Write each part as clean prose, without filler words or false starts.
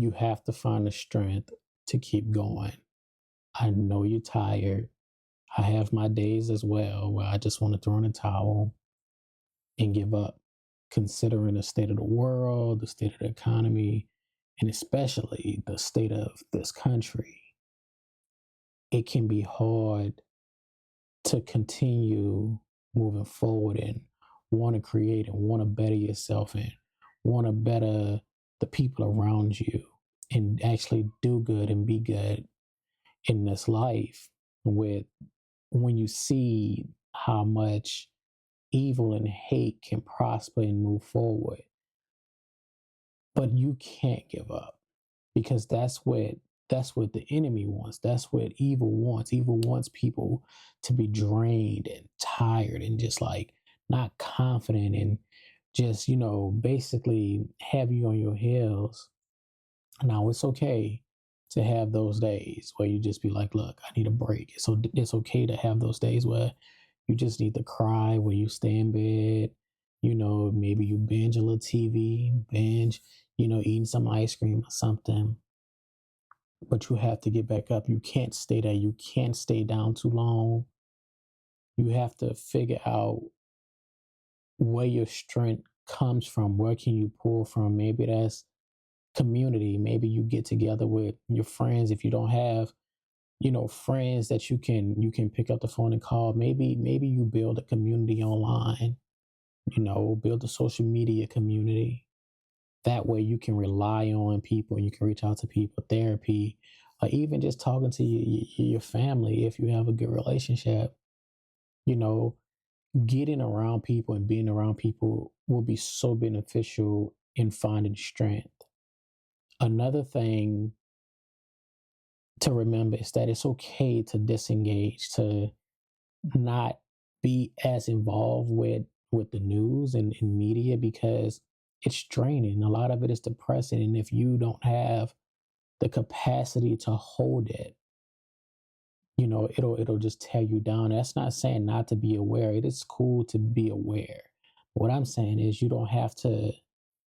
You have to find the strength to keep going. I know you're tired. I have my days as well where I just want to throw in a towel and give up, considering the state of the world, the state of the economy, and especially the state of this country. It can be hard to continue moving forward and want to create and want to better yourself and want to better the people around you and actually do good and be good in this life with when you see how much evil and hate can prosper and move forward. But you can't give up because that's what the enemy wants. That's what evil wants. Evil wants people to be drained and tired and just like not confident and just, basically have you on your heels. Now it's okay to have those days where you just be like, look, I need a break. So it's okay to have those days where you just need to cry, where you stay in bed, maybe you binge a little TV, binge, eating some ice cream or something. But you have to get back up. You can't stay there. You can't stay down too long. You have to figure out where your strength comes from. Where can you pull from? Maybe that's community. Maybe you get together with your friends if you don't have, friends that you can pick up the phone and call. Maybe you build a community online, build a social media community. That way you can rely on people, you can reach out to people, therapy, or even just talking to your family if you have a good relationship. You know, getting around people and being around people will be so beneficial in finding strength. Another thing to remember is that it's okay to disengage, to not be as involved with the news and media because it's draining. A lot of it is depressing. And if you don't have the capacity to hold it, it'll just tear you down. That's not saying not to be aware. It is cool to be aware. What I'm saying is you don't have to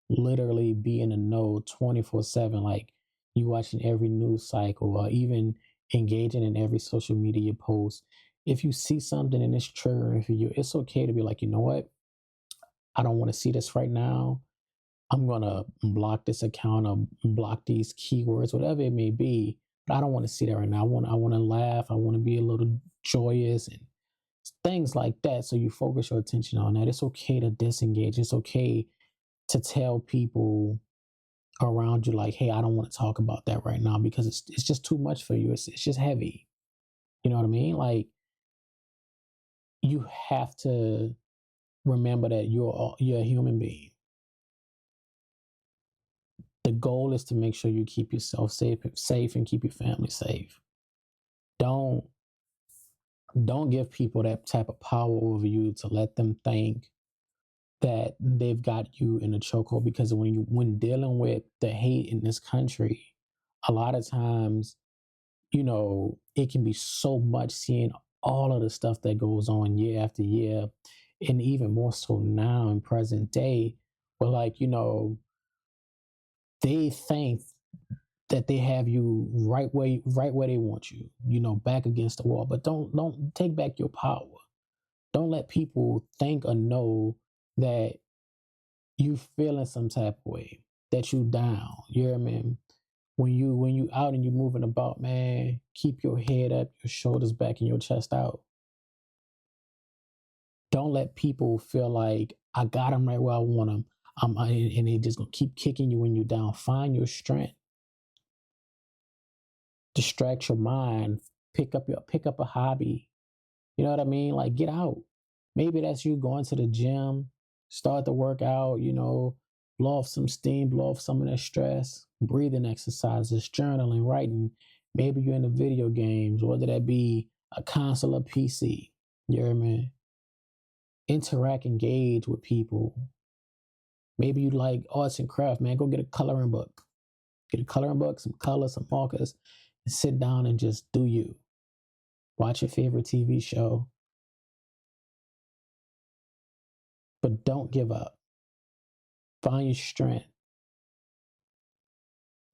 literally be in the know 24/7, like you watching every news cycle or even engaging in every social media post. If you see something and it's triggering for you, it's okay to be like, you know what? I don't want to see this right now. I'm gonna block this account or block these keywords, whatever it may be. But I don't want to see that right now. I want to laugh. I want to be a little joyous and things like that. So you focus your attention on that. It's okay to disengage. It's okay to tell people around you like, hey, I don't want to talk about that right now because it's just too much for you. It's just heavy. You know what I mean? Like you have to remember that you're a human being. The goal is to make sure you keep yourself safe and keep your family safe. Don't don't give people that type of power over you to let them think that they've got you in a chokehold because when dealing with the hate in this country, a lot of times, it can be so much seeing all of the stuff that goes on year after year, and even more so now in present day, where like, they think that they have you right where they want you, back against the wall. But don't take back your power. Don't let people think or know that you feeling some type of way, that you down. You know what I mean? When you out and you moving about, man, keep your head up, your shoulders back, and your chest out. Don't let people feel like I got them right where I want them. And they just gonna keep kicking you when you down. Find your strength. Distract your mind. Pick up a hobby. You know what I mean? Like get out. Maybe that's you going to the gym, start to work out, blow off some steam, blow off some of that stress, breathing exercises, journaling, writing. Maybe you're into video games, whether that be a console or PC. You know what I mean? Interact, engage with people. Maybe you like arts and craft, man. Go get a coloring book. Get a coloring book, some colors, some markers, and sit down and just do you. Watch your favorite TV show, but don't give up. Find your strength.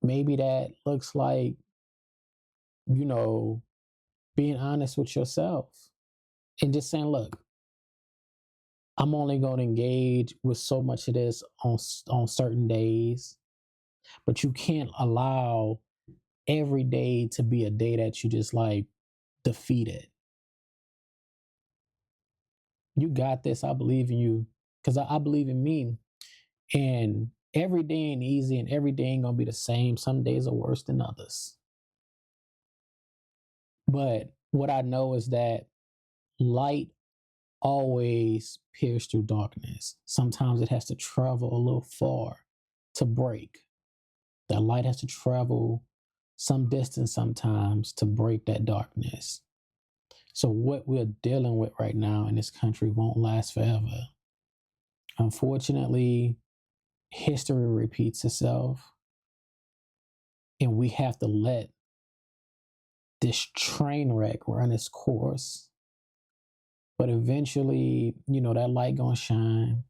Maybe that looks like, you know, being honest with yourself and just saying, look, I'm only going to engage with so much of this on certain days, but you can't allow every day to be a day that you just like defeated. You got this. I believe in you because I believe in me. And every day ain't easy and every day ain't going to be the same. Some days are worse than others. But what I know is that light always pierces through darkness. Sometimes it has to travel a little far to break. That light has to travel some distance sometimes to break that darkness. So, what we're dealing with right now in this country won't last forever. Unfortunately, history repeats itself, and we have to let this train wreck run its course. But eventually, that light gonna shine,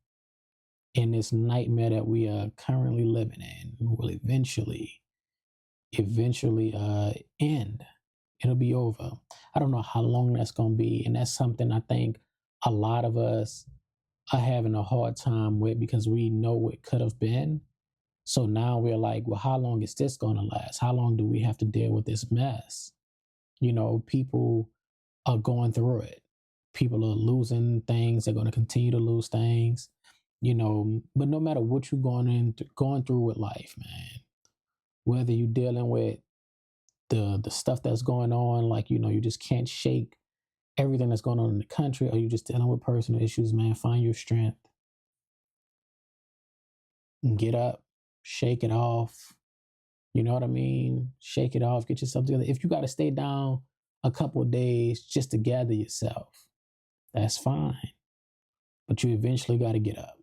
and this nightmare that we are currently living in will eventually end. It'll be over. I don't know how long that's gonna be, and that's something I think a lot of us are having a hard time with because we know what could have been. So now we're like, well, how long is this gonna last? How long do we have to deal with this mess? People are going through it. People are losing things. They're going to continue to lose things. But no matter what you're going through with life, man, whether you're dealing with the stuff that's going on, like you just can't shake everything that's going on in the country, or you just dealing with personal issues, man, find your strength and get up, shake it off. You know what I mean? Shake it off, get yourself together. If you got to stay down a couple of days just to gather yourself, that's fine. But you eventually got to get up.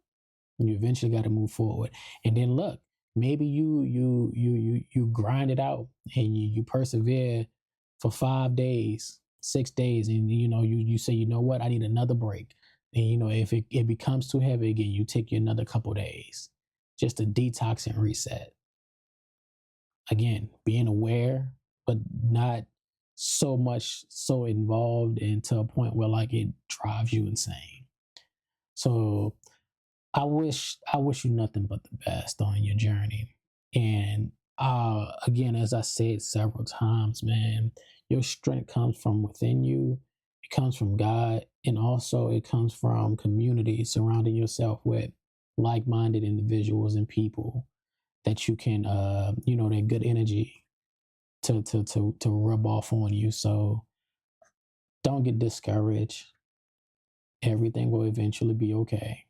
You eventually got to move forward. And then look, maybe you grind it out and you persevere for 5 days, 6 days, and you say, you know what, I need another break. And if it becomes too heavy again, you take you another couple days just to detox and reset. Again, being aware, but not so much so involved and to a point where like it drives you insane. So I wish you nothing but the best on your journey. And again, as I said several times, man, your strength comes from within you. It comes from God, and also it comes from community, surrounding yourself with like-minded individuals and people that you can, that good energy to rub off on you. So don't get discouraged. Everything will eventually be okay.